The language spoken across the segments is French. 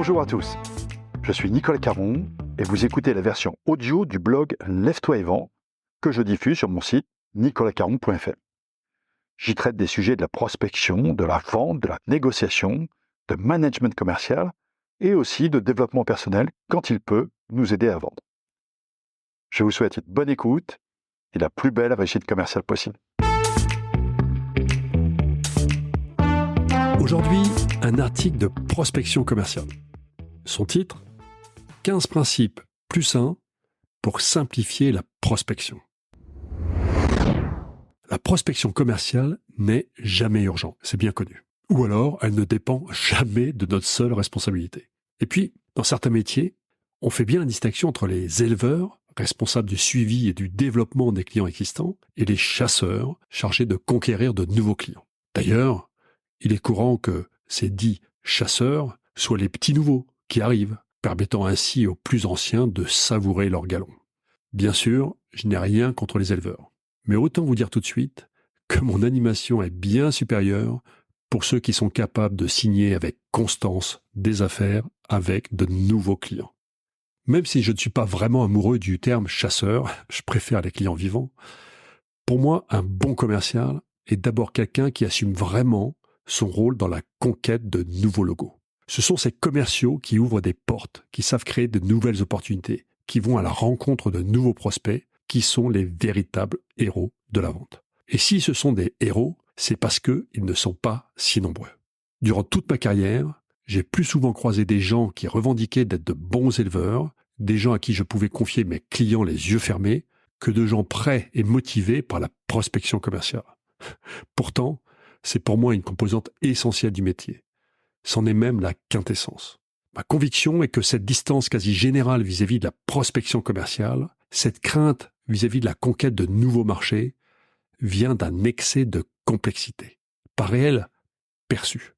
Bonjour à tous, je suis Nicolas Caron et vous écoutez la version audio du blog Lève-toi et vends que je diffuse sur mon site nicolascaron.fr. J'y traite des sujets de la prospection, de la vente, de la négociation, de management commercial et aussi de développement personnel quand il peut nous aider à vendre. Je vous souhaite une bonne écoute et la plus belle réussite commerciale possible. Aujourd'hui, un article de prospection commerciale. Son titre, 15 principes plus 1 pour simplifier la prospection. La prospection commerciale n'est jamais urgente, c'est bien connu. Ou alors, elle ne dépend jamais de notre seule responsabilité. Et puis, dans certains métiers, on fait bien la distinction entre les éleveurs, responsables du suivi et du développement des clients existants, et les chasseurs, chargés de conquérir de nouveaux clients. D'ailleurs, il est courant que ces dits chasseurs soient les petits nouveaux qui arrivent, permettant ainsi aux plus anciens de savourer leur galon. Bien sûr, je n'ai rien contre les éleveurs, mais autant vous dire tout de suite que mon animation est bien supérieure pour ceux qui sont capables de signer avec constance des affaires avec de nouveaux clients. Même si je ne suis pas vraiment amoureux du terme chasseur, je préfère les clients vivants, pour moi, un bon commercial est d'abord quelqu'un qui assume vraiment son rôle dans la conquête de nouveaux logos. Ce sont ces commerciaux qui ouvrent des portes, qui savent créer de nouvelles opportunités, qui vont à la rencontre de nouveaux prospects, qui sont les véritables héros de la vente. Et si ce sont des héros, c'est parce qu'ils ne sont pas si nombreux. Durant toute ma carrière, j'ai plus souvent croisé des gens qui revendiquaient d'être de bons éleveurs, des gens à qui je pouvais confier mes clients les yeux fermés, que de gens prêts et motivés par la prospection commerciale. Pourtant, c'est pour moi une composante essentielle du métier. C'en est même la quintessence. Ma conviction est que cette distance quasi générale vis-à-vis de la prospection commerciale, cette crainte vis-à-vis de la conquête de nouveaux marchés, vient d'un excès de complexité, pas réel, perçu.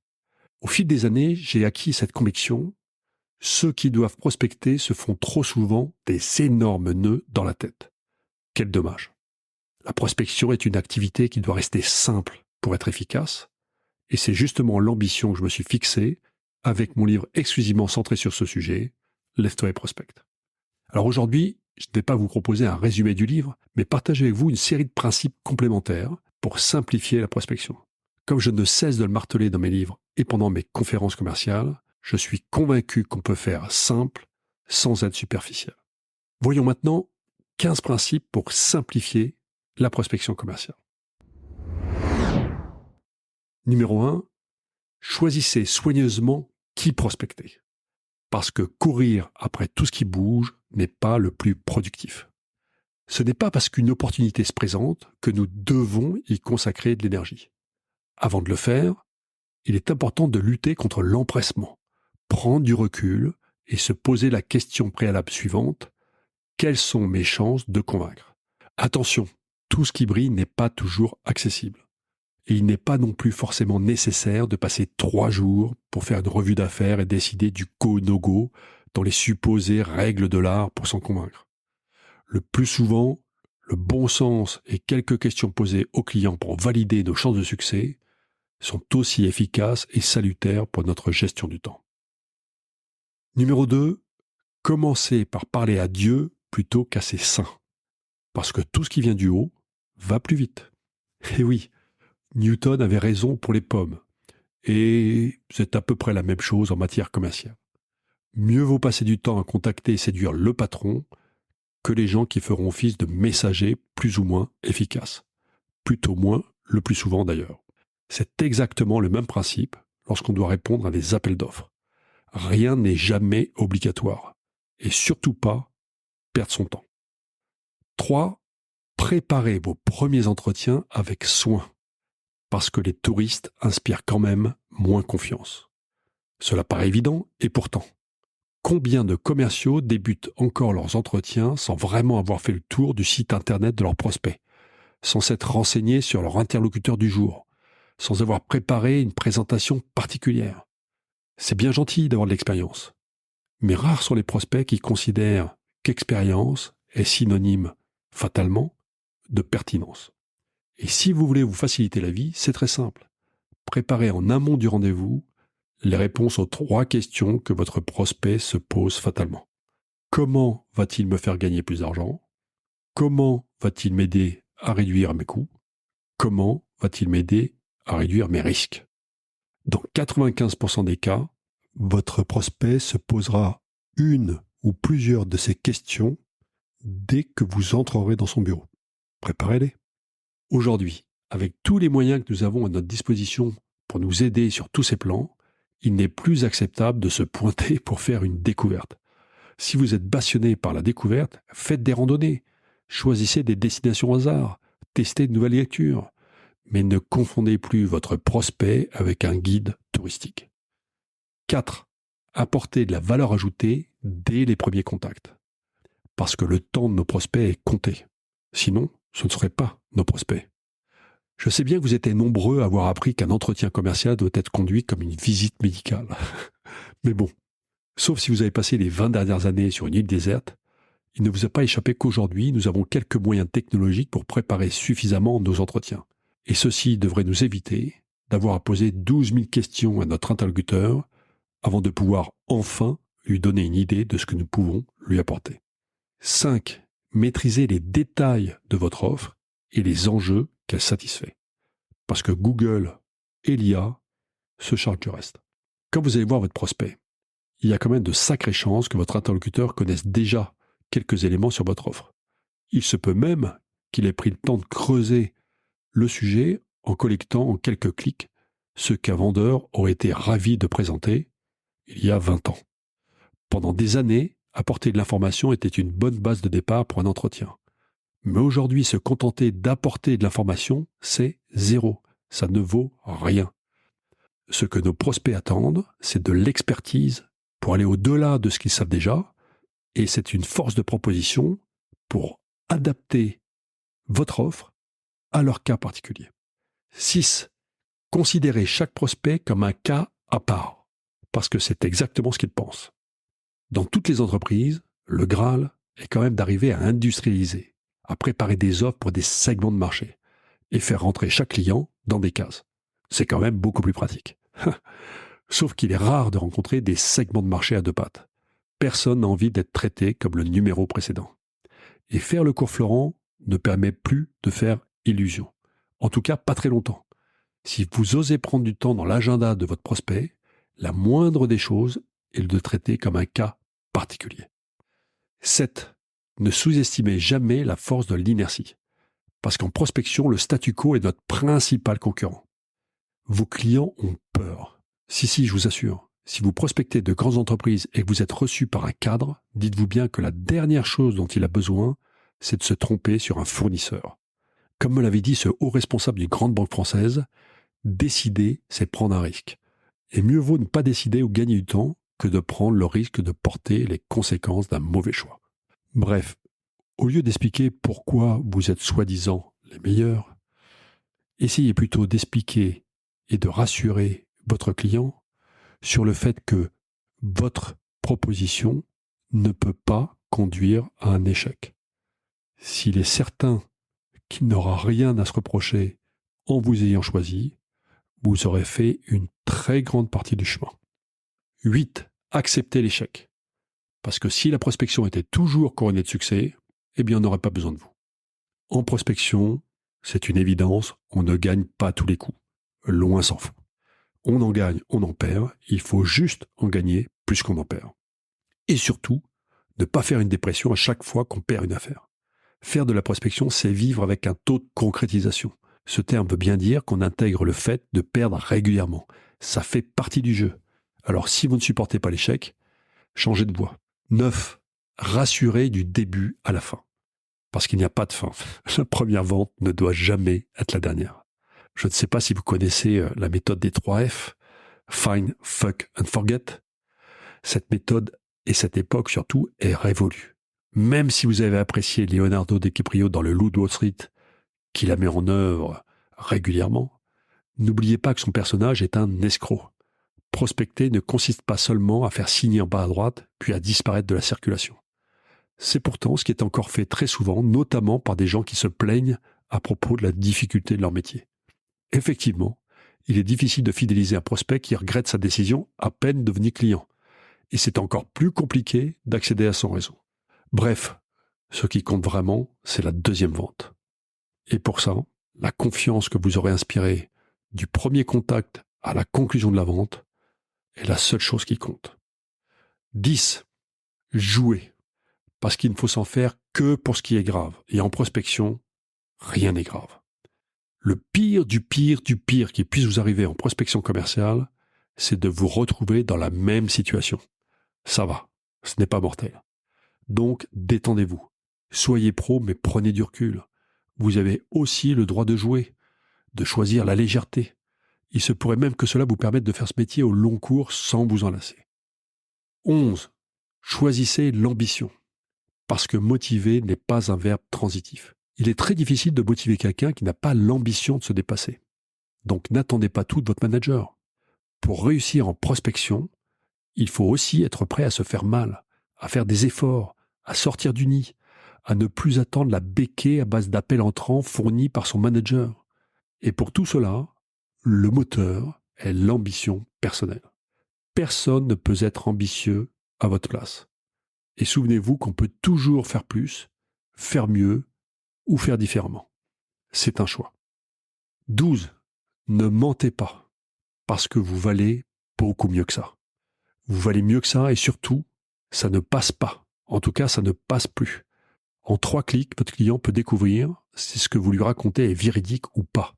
Au fil des années, j'ai acquis cette conviction. Ceux qui doivent prospecter se font trop souvent des énormes nœuds dans la tête. Quel dommage. La prospection est une activité qui doit rester simple pour être efficace, et c'est justement l'ambition que je me suis fixée avec mon livre exclusivement centré sur ce sujet, Lève-toi et prospecte. Alors aujourd'hui, je ne vais pas vous proposer un résumé du livre, mais partager avec vous une série de principes complémentaires pour simplifier la prospection. Comme je ne cesse de le marteler dans mes livres et pendant mes conférences commerciales, je suis convaincu qu'on peut faire simple sans être superficiel. Voyons maintenant 15 principes pour simplifier la prospection commerciale. Numéro 1, choisissez soigneusement qui prospecter. Parce que courir après tout ce qui bouge n'est pas le plus productif. Ce n'est pas parce qu'une opportunité se présente que nous devons y consacrer de l'énergie. Avant de le faire, il est important de lutter contre l'empressement, prendre du recul et se poser la question préalable suivante: quelles sont mes chances de convaincre? Attention, tout ce qui brille n'est pas toujours accessible. Et il n'est pas non plus forcément nécessaire de passer 3 jours pour faire une revue d'affaires et décider du go-no-go dans les supposées règles de l'art pour s'en convaincre. Le plus souvent, le bon sens et quelques questions posées aux clients pour valider nos chances de succès sont aussi efficaces et salutaires pour notre gestion du temps. Numéro 2, commencez par parler à Dieu plutôt qu'à ses saints. Parce que tout ce qui vient du haut va plus vite. Et oui, Newton avait raison pour les pommes. Et c'est à peu près la même chose en matière commerciale. Mieux vaut passer du temps à contacter et séduire le patron que les gens qui feront office de messagers plus ou moins efficaces. Plutôt moins, le plus souvent d'ailleurs. C'est exactement le même principe lorsqu'on doit répondre à des appels d'offres. Rien n'est jamais obligatoire. Et surtout pas perdre son temps. 3. Préparez vos premiers entretiens avec soin. Parce que les touristes inspirent quand même moins confiance. Cela paraît évident, et pourtant, combien de commerciaux débutent encore leurs entretiens sans vraiment avoir fait le tour du site internet de leurs prospects, sans s'être renseignés sur leur interlocuteur du jour, sans avoir préparé une présentation particulière? C'est bien gentil d'avoir de l'expérience, mais rares sont les prospects qui considèrent qu'expérience est synonyme, fatalement, de pertinence. Et si vous voulez vous faciliter la vie, c'est très simple. Préparez en amont du rendez-vous les réponses aux 3 questions que votre prospect se pose fatalement. Comment va-t-il me faire gagner plus d'argent ? Comment va-t-il m'aider à réduire mes coûts ? Comment va-t-il m'aider à réduire mes risques ? Dans 95% des cas, votre prospect se posera une ou plusieurs de ces questions dès que vous entrerez dans son bureau. Préparez-les. Aujourd'hui, avec tous les moyens que nous avons à notre disposition pour nous aider sur tous ces plans, il n'est plus acceptable de se pointer pour faire une découverte. Si vous êtes passionné par la découverte, faites des randonnées, choisissez des destinations au hasard, testez de nouvelles lectures, mais ne confondez plus votre prospect avec un guide touristique. 4. Apportez de la valeur ajoutée dès les premiers contacts. Parce que le temps de nos prospects est compté. Sinon, ce ne seraient pas nos prospects. Je sais bien que vous êtes nombreux à avoir appris qu'un entretien commercial doit être conduit comme une visite médicale. Mais bon, sauf si vous avez passé les 20 dernières années sur une île déserte, il ne vous a pas échappé qu'aujourd'hui, nous avons quelques moyens technologiques pour préparer suffisamment nos entretiens. Et ceci devrait nous éviter d'avoir à poser 12 000 questions à notre interlocuteur avant de pouvoir enfin lui donner une idée de ce que nous pouvons lui apporter. 5. Maîtrisez les détails de votre offre et les enjeux qu'elle satisfait. Parce que Google et l'IA se chargent du reste. Quand vous allez voir votre prospect, il y a quand même de sacrées chances que votre interlocuteur connaisse déjà quelques éléments sur votre offre. Il se peut même qu'il ait pris le temps de creuser le sujet en collectant en quelques clics ce qu'un vendeur aurait été ravi de présenter il y a 20 ans. Pendant des années, apporter de l'information était une bonne base de départ pour un entretien. Mais aujourd'hui, se contenter d'apporter de l'information, c'est zéro. Ça ne vaut rien. Ce que nos prospects attendent, c'est de l'expertise pour aller au-delà de ce qu'ils savent déjà, et c'est une force de proposition pour adapter votre offre à leur cas particulier. 6. Considérez chaque prospect comme un cas à part, parce que c'est exactement ce qu'il pense. Dans toutes les entreprises, le Graal est quand même d'arriver à industrialiser, à préparer des offres pour des segments de marché et faire rentrer chaque client dans des cases. C'est quand même beaucoup plus pratique. Sauf qu'il est rare de rencontrer des segments de marché à 2 pattes. Personne n'a envie d'être traité comme le numéro précédent. Et faire le cours Florent ne permet plus de faire illusion. En tout cas, pas très longtemps. Si vous osez prendre du temps dans l'agenda de votre prospect, la moindre des choses est de le traiter comme un cas particulier. 7. Ne sous-estimez jamais la force de l'inertie. Parce qu'en prospection, le statu quo est notre principal concurrent. Vos clients ont peur. Si, je vous assure. Si vous prospectez de grandes entreprises et que vous êtes reçu par un cadre, dites-vous bien que la dernière chose dont il a besoin, c'est de se tromper sur un fournisseur. Comme me l'avait dit ce haut responsable d'une grande banque française, décider, c'est prendre un risque. Et mieux vaut ne pas décider ou gagner du temps que de prendre le risque de porter les conséquences d'un mauvais choix. Bref, au lieu d'expliquer pourquoi vous êtes soi-disant les meilleurs, essayez plutôt d'expliquer et de rassurer votre client sur le fait que votre proposition ne peut pas conduire à un échec. S'il est certain qu'il n'aura rien à se reprocher en vous ayant choisi, vous aurez fait une très grande partie du chemin. 8. Acceptez l'échec. Parce que si la prospection était toujours couronnée de succès, eh bien on n'aurait pas besoin de vous. En prospection, c'est une évidence, on ne gagne pas tous les coups. Loin s'en faut. On en gagne, on en perd, il faut juste en gagner plus qu'on en perd. Et surtout, ne pas faire une dépression à chaque fois qu'on perd une affaire. Faire de la prospection, c'est vivre avec un taux de concrétisation. Ce terme veut bien dire qu'on intègre le fait de perdre régulièrement. Ça fait partie du jeu. Alors si vous ne supportez pas l'échec, changez de voie. 9. Rassurez du début à la fin. Parce qu'il n'y a pas de fin. La première vente ne doit jamais être la dernière. Je ne sais pas si vous connaissez la méthode des 3 F. Find, fuck and forget. Cette méthode, et cette époque surtout, est révolue. Même si vous avez apprécié Leonardo DiCaprio dans Le Loup de Wall Street, qui la met en œuvre régulièrement, n'oubliez pas que son personnage est un escroc. Prospecter ne consiste pas seulement à faire signer en bas à droite, puis à disparaître de la circulation. C'est pourtant ce qui est encore fait très souvent, notamment par des gens qui se plaignent à propos de la difficulté de leur métier. Effectivement, il est difficile de fidéliser un prospect qui regrette sa décision à peine devenu client. Et c'est encore plus compliqué d'accéder à son réseau. Bref, ce qui compte vraiment, c'est la deuxième vente. Et pour ça, la confiance que vous aurez inspirée du premier contact à la conclusion de la vente est la seule chose qui compte. 10. Jouez. Parce qu'il ne faut s'en faire que pour ce qui est grave. Et en prospection, rien n'est grave. Le pire du pire du pire qui puisse vous arriver en prospection commerciale, c'est de vous retrouver dans la même situation. Ça va, ce n'est pas mortel. Donc, détendez-vous. Soyez pro, mais prenez du recul. Vous avez aussi le droit de jouer, de choisir la légèreté. Il se pourrait même que cela vous permette de faire ce métier au long cours sans vous en lasser. 11. Choisissez l'ambition. Parce que motiver n'est pas un verbe transitif. Il est très difficile de motiver quelqu'un qui n'a pas l'ambition de se dépasser. Donc n'attendez pas tout de votre manager. Pour réussir en prospection, il faut aussi être prêt à se faire mal, à faire des efforts, à sortir du nid, à ne plus attendre la béquée à base d'appels entrants fournis par son manager. Et pour tout cela, le moteur est l'ambition personnelle. Personne ne peut être ambitieux à votre place. Et souvenez-vous qu'on peut toujours faire plus, faire mieux ou faire différemment. C'est un choix. 12. Ne mentez pas, parce que vous valez beaucoup mieux que ça. Vous valez mieux que ça et surtout, ça ne passe pas. En tout cas, ça ne passe plus. En 3 clics, votre client peut découvrir si ce que vous lui racontez est véridique ou pas.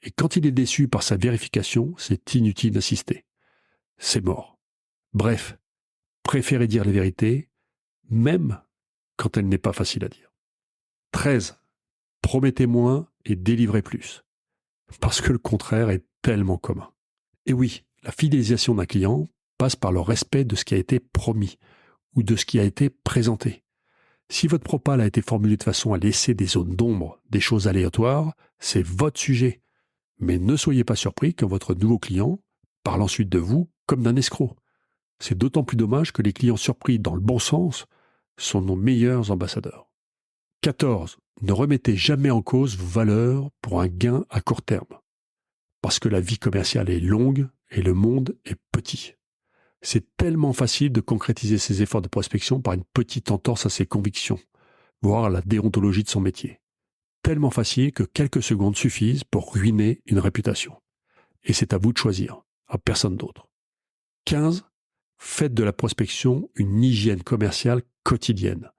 Et quand il est déçu par sa vérification, c'est inutile d'insister. C'est mort. Bref, préférez dire les vérités, même quand elle n'est pas facile à dire. 13. Promettez moins et délivrez plus. Parce que le contraire est tellement commun. Et oui, la fidélisation d'un client passe par le respect de ce qui a été promis ou de ce qui a été présenté. Si votre propale a été formulée de façon à laisser des zones d'ombre, des choses aléatoires, c'est votre sujet. Mais ne soyez pas surpris quand votre nouveau client parle ensuite de vous comme d'un escroc. C'est d'autant plus dommage que les clients surpris dans le bon sens sont nos meilleurs ambassadeurs. 14. Ne remettez jamais en cause vos valeurs pour un gain à court terme. Parce que la vie commerciale est longue et le monde est petit. C'est tellement facile de concrétiser ses efforts de prospection par une petite entorse à ses convictions, voire à la déontologie de son métier. Tellement facile que quelques secondes suffisent pour ruiner une réputation. Et c'est à vous de choisir, à personne d'autre. 15. Faites de la prospection une hygiène commerciale quotidienne,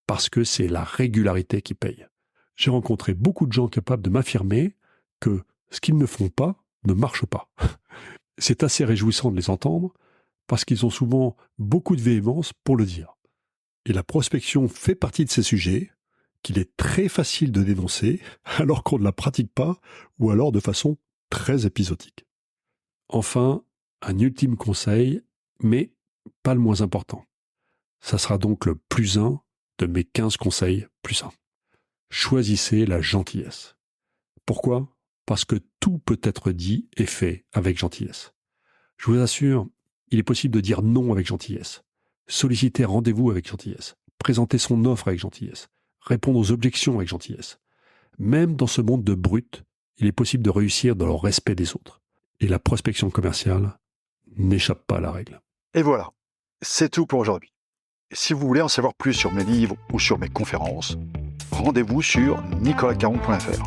parce que c'est la régularité qui paye. J'ai rencontré beaucoup de gens capables de m'affirmer que ce qu'ils ne font pas ne marche pas. C'est assez réjouissant de les entendre, parce qu'ils ont souvent beaucoup de véhémence pour le dire. Et la prospection fait partie de ces sujets qu'il est très facile de dénoncer alors qu'on ne la pratique pas ou alors de façon très épisodique. Enfin, un ultime conseil, mais pas le moins important. Ça sera donc le plus 1 de mes 15 conseils plus 1. Choisissez la gentillesse. Pourquoi ? Parce que tout peut être dit et fait avec gentillesse. Je vous assure, il est possible de dire non avec gentillesse, solliciter un rendez-vous avec gentillesse, présenter son offre avec gentillesse, répondre aux objections avec gentillesse. Même dans ce monde de brutes, il est possible de réussir dans le respect des autres. Et la prospection commerciale n'échappe pas à la règle. Et voilà, c'est tout pour aujourd'hui. Si vous voulez en savoir plus sur mes livres ou sur mes conférences, rendez-vous sur nicolascaron.fr.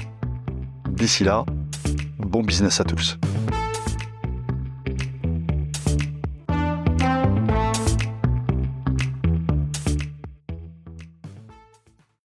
D'ici là, bon business à tous.